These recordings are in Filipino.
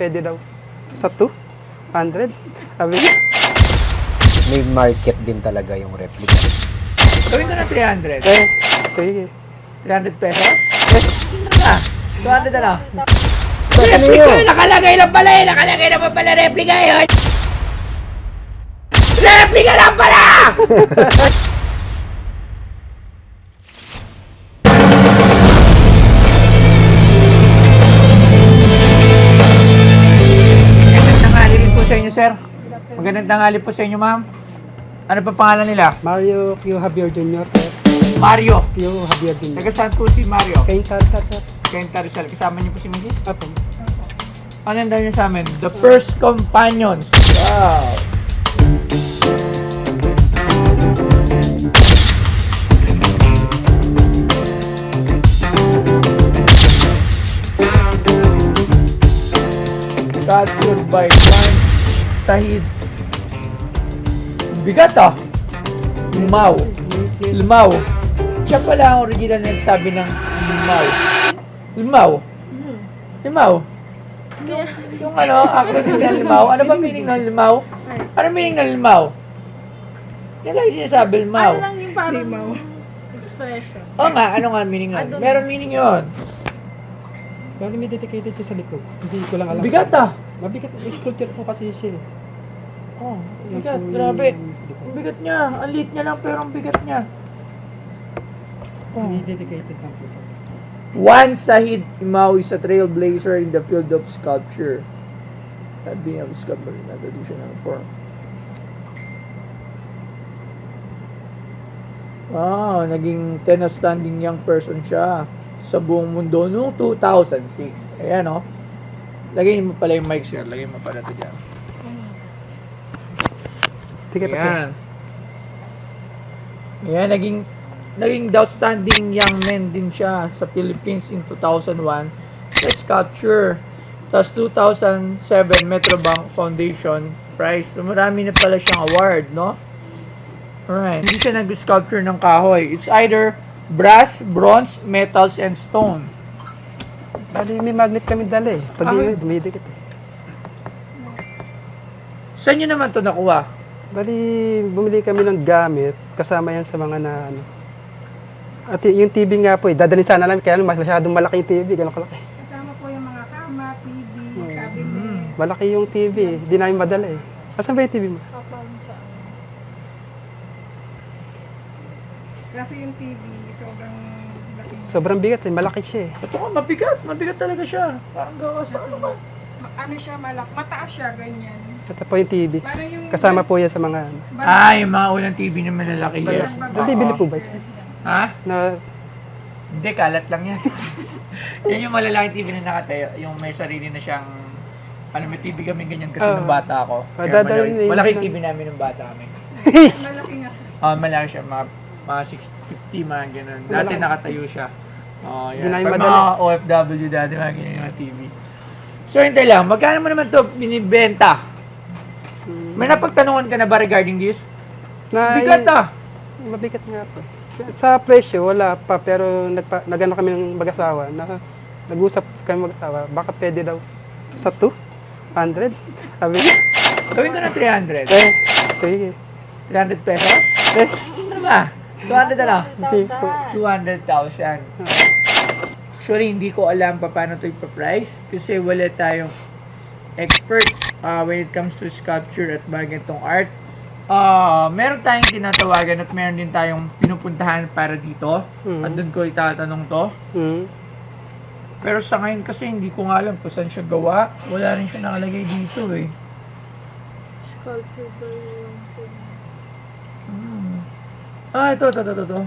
pwede daw sa 200. Sabi niya. May market din talaga yung replica. Gawin ko na 300. Sige. 300 pesos? Ah, 200 na. Ano Replica! yun? Nakalagay lang pala eh! Nakalagay lang pala replica yun! Replica lang pala! Magandang tanghali rin po sa inyo, sir. Magandang tanghali po sa inyo, ma'am. Ano pa pangalan nila? Mario Q. Javier Jr. sir. Mario. Q. Javier Jr. Taga saan po si Mario? Kayong Tarsa sir. Kenta Rizal. Kasama niyo po si Mrs.? Apo. Ano yung dahil niyo sa amin? The First Companions. Wow! Captured by Juan Sahid. Bigat ah! Limaw. Limaw. Siya pala ang original na nagsabi ng limaw. Limaw. Limaw. Yung ano, acronym ng limaw. Ano ba meaning ng limaw? Ano meaning ng limaw? Yan lang yung sinasabi, limaw. Ano lang yung parang expression? Oo nga, ano nga meaning nun? Meron meaning yun. Bali may dedicated siya sa likod. Hindi ko lang alam. Bigat ah. Mabigat. Sculpture po kasi siya. Oh, Yan bigat, po yung grabe. sa likod. Ang bigat niya. Ang liit niya lang pero ang bigat niya. Oh. May dedicated lang po siya. Juan Sahid Imao is a trailblazer in the field of sculpture. That being of sculpture in a traditional form. Wow, naging 10 outstanding young person siya sa buong mundo noong 2006. Ayan o. Lagay mo pala yung mic, sir. Lagay mo pala ito dyan. Sige pa sir. Ayan. Ayan, naging outstanding young man din siya sa Philippines in 2001 sa sculpture. Tapos 2007 Metrobank Foundation Prize. So marami na pala siyang award, no? Alright. Hindi siya nag-sculpture ng kahoy. It's either brass, bronze, metals, and stone. Bali may magnet kami dala eh. Pag Ah. dumidikit eh. Saan nyo naman ito nakuha? Bali bumili kami ng gamit. Kasama yan sa mga na ano. At yung TV nga po eh. Dadalhin sana namin. Kaya masyadong malaki yung TV. Ganun kalaki. Kasama po yung mga kama, TV, cabinet. Malaki yung TV eh. Hindi namin madala eh. Asan ba yung TV mo? Kasi yung TV, sobrang laki. Sobrang bigat eh. Malaki siya eh. Ito nga, mabigat. Mabigat talaga siya. Parang gawa sa ano ba? Ano siya, mataas siya, ganyan. Ito po yung TV. Parang yung... Kasama po yan sa mga ano. Ah, yung mga unang TV na malalaki. Yes. Nabibili po ba ito? Ha? Na, Hindi, kalat lang yan. Yan yung malalaking TV na nakatayo. Yung may sarili na siyang... Alam, may TV kami ganyan kasi nung bata ako. Kaya dadalhin malaki na- TV namin nung bata kami. Malaki nga. Malaki siya, mga 650, mga ganun. Dati Malaki. nakatayo siya. Yan. Hindi namin Pag madali. mga OFW dati, mga ganyan yung TV. So, hindi lang. Magkano mo naman ito binibenta? May napagtanungan ka na ba regarding this? Bigat ah! Mabigat nga po. Sa presyo, wala pa. Pero nagano kami ng mag-asawa. Nag-usap kami mag-asawa. Baka pwede daw sa 200. Sabi niya. Gawin ko na 300. Sige. 300 pesos? Ano ba? 200 na lang? Hindi po. 200,000. Actually, hindi ko alam pa paano ito ipa-price kasi wala tayong expert when it comes to sculpture at mga ganitong art. Meron tayong tinatawagan at meron din tayong pinupuntahan para dito. At doon ko itatanong to. Pero sa ngayon kasi hindi ko nga alam kung saan siya gawa. Wala rin siya nakalagay dito eh. Sculpture ba yung... Ito.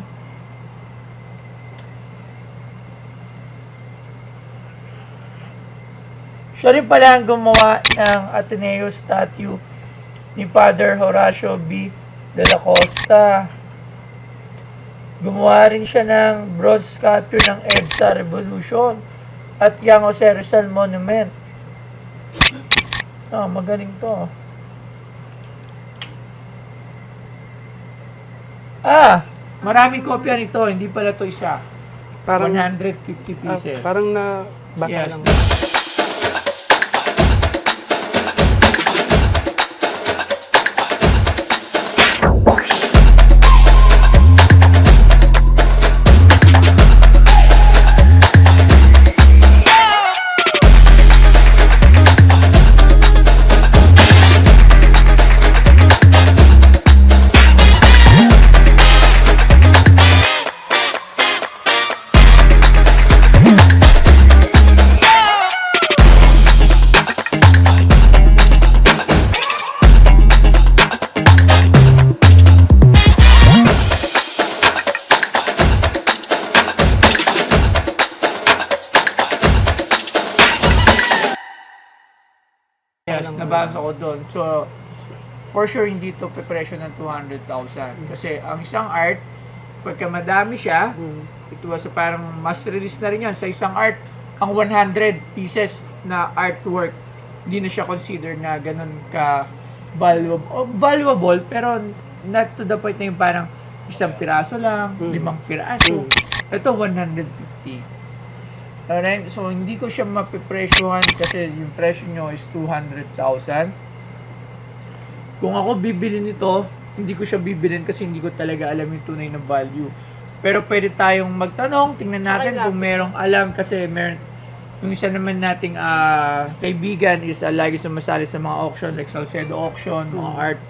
Siya rin pala ang gumawa ng Ateneo statue ni Father Horacio B. de la Costa. Gumawa rin siya ng bronze sculpture ng EDSA Revolution at Young Jose Rizal Monument. Magaling to. Maraming kopya nito. Hindi pala to isa. Parang, 150 pieces. parang na basa Yes. lang. Yes, nabasa ko doon. So, for sure, hindi to preparation ng 200,000. Kasi ang isang art, pagka madami siya, ito was parang mass release na rin yan. Sa isang art, ang 100 pieces na artwork, hindi na siya consider na ganun ka valuable, pero not to the point na yung parang isang piraso lang, 5 piraso. Ito, 150. Alright, so hindi ko siya mapipresyohan kasi yung presyo nyo is 200,000. Kung ako bibili nito, hindi ko siya bibilin kasi hindi ko talaga alam yung tunay na value. Pero pwede tayong magtanong, tingnan natin kung merong alam kasi meron yung isa naman nating kaibigan is lagi sumasali sa mga auction like Salcedo auction, mga art.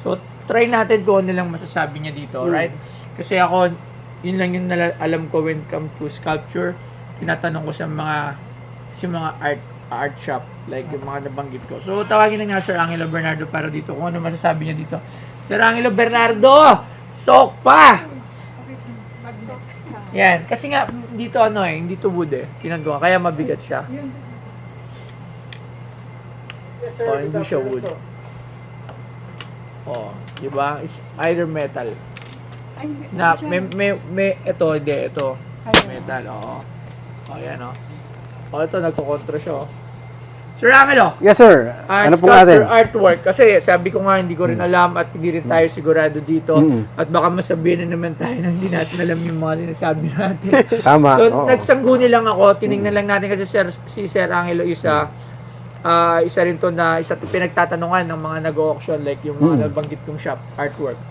So try natin kung ano lang masasabi niya dito, right? Kasi ako, yun lang yung alam ko when it comes to sculpture. Tinatanong ko sa mga art shop, like yung mga nabanggit ko. So tawagin na nga Sir Angelo Bernardo para dito kung ano masasabi niya dito. Sir Angelo Bernardo! Sok pa! Yan, kasi nga dito hindi to wood Kinagawa, kaya mabigat siya. Hindi siya wood. Di ba? It's either metal. Na may ito metal, yan ito nagko-contra siya. Sir Angelo. Yes, sir. Ano po Sculpture natin? artwork. Kasi sabi ko nga, hindi ko rin alam at hindi rin tayo sigurado dito. At baka masabihin na naman tayo na hindi natin alam yung mga sinasabi natin. Tama. So, oo. nagsangguni lang ako. Tinignan lang natin kasi si Sir Angelo isa rin to na pinagtatanungan ng mga nag-auction like yung mga nabanggit kong shop artwork.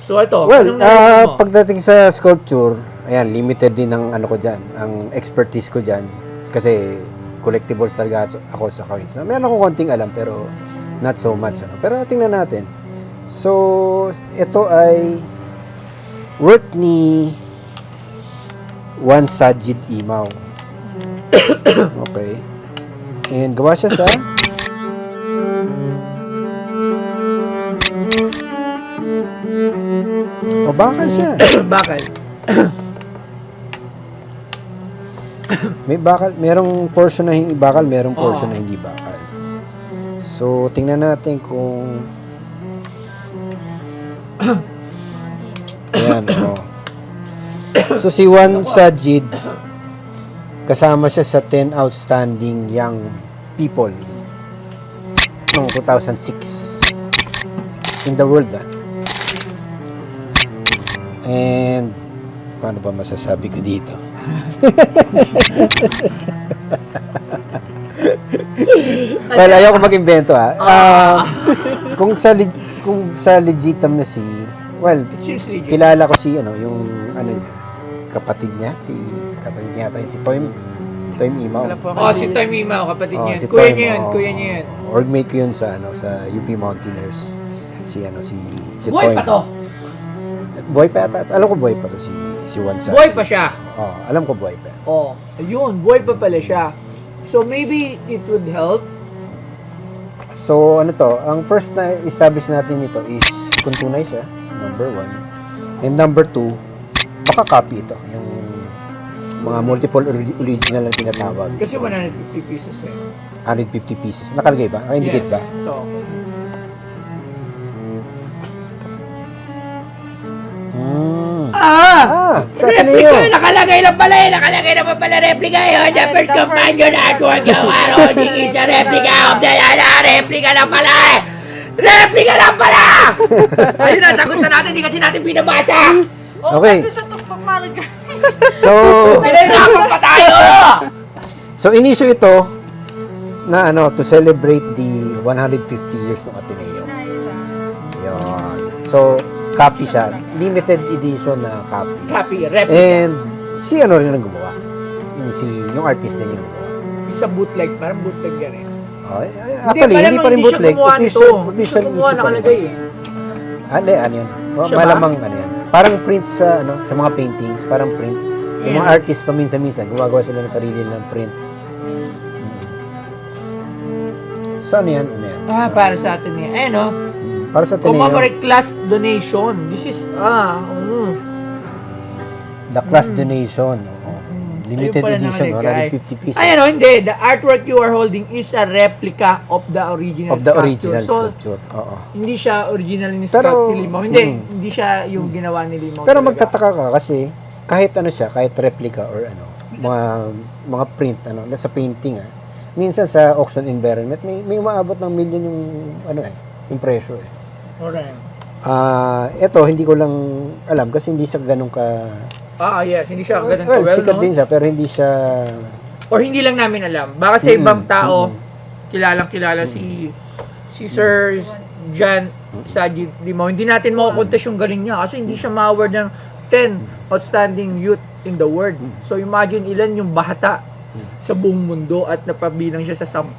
So ito, Well, anong narinig mo? pagdating sa sculpture, ayan, limited din ang ano ko dyan, ang expertise ko dyan. Kasi collectibles talaga ako sa coins. Meron akong konting alam pero not so much. Pero tingnan natin. So, ito ay work ni Juan Sajid Imaw. Okay. And gawa siya sa bakal siya. Bakal. May bakal, merong portion na hindi bakal, merong portion na hindi bakal. So, tingnan natin kung ayan, So, si Juan Sajid, kasama siya sa 10 outstanding young people noong 2006 in the world. And, paano ba masasabi ko dito? Well, ayaw ko mag-invento kung sa legitimacy, well, It seems legit. kilala ko si yung niya, kapatid niya yata yun, si Toym Imaw. Wala po ako. Si Toy Mimao, kapatid niya. Si Kuya Toym, niya yun. Orgmate ko yun sa UP Mountaineers. Si Buhay Toym. pa to. Buhay pa yata. Alam ko buhay pa to si Juan Sajid. Buhay pa siya. Alam ko buhay pa. Ayun, buhay pa pala siya. So maybe it would help. So, ang first na establish natin ito is kung tunay siya, number 1. And number 2, baka copy ito. Yung mga multiple original na tinatawag. Kasi 150 pieces 150 pieces. Nakalagay ba? Naka-indicate ba? So, Ateneo. Nakalagay lang pala Nakalagay na pala replica yun. The first companion artwork yung holding is a replica of the replica lang pala Replica lang pala! Ayun na, sagot na natin. Hindi kasi natin binabasa. Okay. Sa tuktok malaga. So, Pinahirapan pa tayo! so inisyo ito na to celebrate the 150 years ng Ateneo. Yun. So, copy siya. Limited edition na copy. Copy, replica. And si rin ang gumawa. Yung artist din yung gumawa. Isa bootleg, parang bootleg yan Actually, hindi pa rin bootleg. Official issue pa rin. nakalagay Ano yun? Siya ba? Malamang yan. Parang print sa mga paintings, parang print. Yung mga Yeah. artist paminsan-minsan, gumagawa sila ng sarili ng print. So, ano yan? para sa atin eh. Ayun Para sa Ateneo, commemorate class donation. This is, the class donation. Limited Ayun pala edition, nakalagay. 150 pieces. Ay, ano, hindi. The artwork you are holding is a replica of the original Of the sculpture. original So, sculpture. Oo. hindi siya original ni Pero, Scott ni Limaw. Hindi, mm. hindi siya yung ginawa ni Limaw. Pero talaga. magtataka ka kasi kahit ano siya, kahit replica or ano, mga print ano, sa painting minsan sa auction environment may umaabot ng million yung ano yung presyo Alright. Ito hindi ko lang alam kasi hindi siya ganun ka Yes. Hindi siya ganun well, well sikat known. din siya pero hindi siya Or hindi lang namin alam. Baka sa ibang tao, kilalang-kilala si Sir John Sajid Limaw. Hindi natin makukontes yung galing niya kasi hindi siya ma-award ng 10 outstanding youth in the world. So imagine ilan yung bata sa buong mundo at napabilang siya sa 10.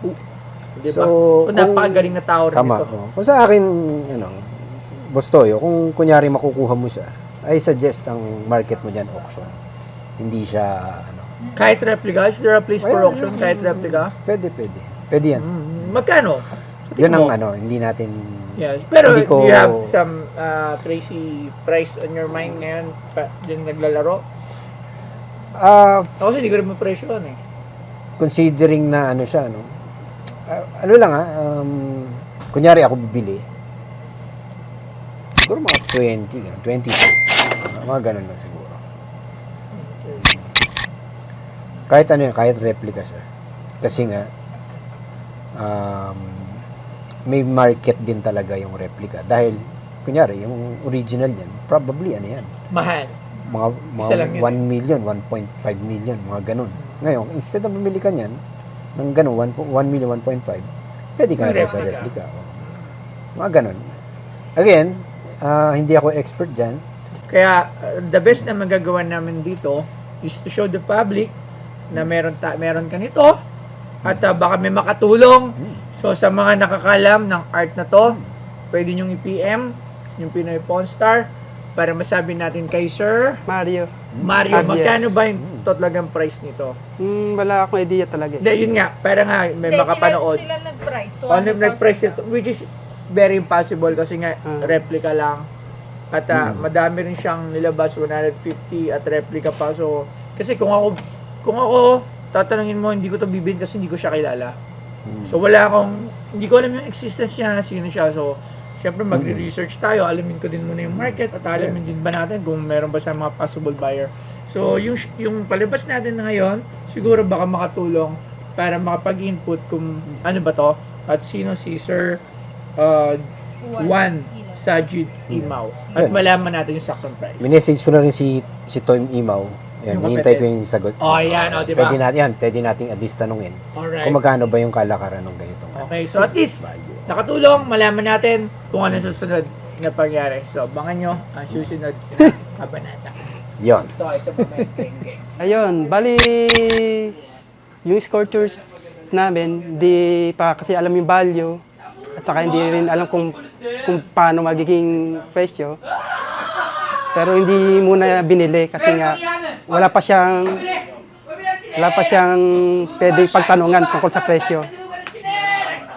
Diba? So napakagaling na tao rin tama. ito. Kung sa akin ano, Bostoyo, kung kunyari makukuha mo siya, I suggest ang market mo diyan auction. Hindi siya ano. Kahit replica, is there a place for Ayan, auction kahit replica? Pwede yan. Magkano? Yan ang ano, hindi natin Yes. Pero Hindi ko- do you have some crazy price on your mind ngayon din naglalaro? Ako kasi hindi ko rin mapresyohan eh. considering na ano siya, no? Ano lang kunyari ako bibili. Siguro mga 20, mga ganun lang siguro. Kahit ano yan, kahit replica siya. Kasi nga, may market din talaga yung replica. Dahil, kunyari, yung original yan, probably ano yan, Mahal. Isa lang mga yun 1 million, 1.5 million, mga ganun. Ngayon, instead na bumili ka niyan, ng ganun, 1 million, 1.5, pwede ka na May rin sa replica. replica. Mga ganun. Again, hindi ako expert dyan. Kaya the best na magagawa namin dito is to show the public na meron ka nito at baka may makatulong. So sa mga nakakalam ng art na to, pwede nyo i-PM yung Pinoy Pawn Star para masabi natin kay Sir Mario. Mario, Javier. magkano ba yung talagang price nito? Wala akong idea talaga. Hindi, yun nga, para nga may makapanood. Sila nag-price. Nag-price ito, which is very impossible kasi nga replica lang. At madami rin siyang nilabas, 150 at replica pa. So, kasi kung ako tatanungin mo, hindi ko to bibilin kasi hindi ko siya kilala. So, hindi ko alam yung existence niya, sino siya. So, syempre magre-research tayo, alamin ko din muna yung market at alamin din ba natin kung meron ba sa mga possible buyer. So, yung palabas natin na ngayon, siguro baka makatulong para makapag-input kung ano ba to at sino si Sir Juan Sajid Limaw. At malaman natin yung saktong price. Minessage ko na rin si Tom Imaw. Yan, Yung hinihintay ko kapatid. yung sagot. Yan, diba? Pwede natin at least tanungin Alright. kung magkano ba yung kalakaran ng ganitong Okay, so at least value. nakatulong, malaman natin kung ano susunod na pangyari. So, abangan nyo ang susunod na kabanata. Yon. Ito pa may geng-geng. Ayun, bali yung sculptures namin, di pa kasi alam yung value at saka hindi rin alam kung paano magiging presyo. Pero hindi muna binili kasi nga wala pa siyang pwedeng pagtanungan tungkol sa presyo.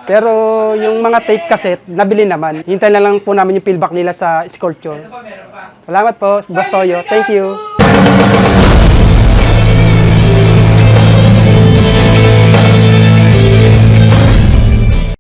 Pero yung mga tape cassette, nabili naman. Hintay na lang po namin yung feedback nila sa sculpture. Salamat po, Boss Toyo. Thank you.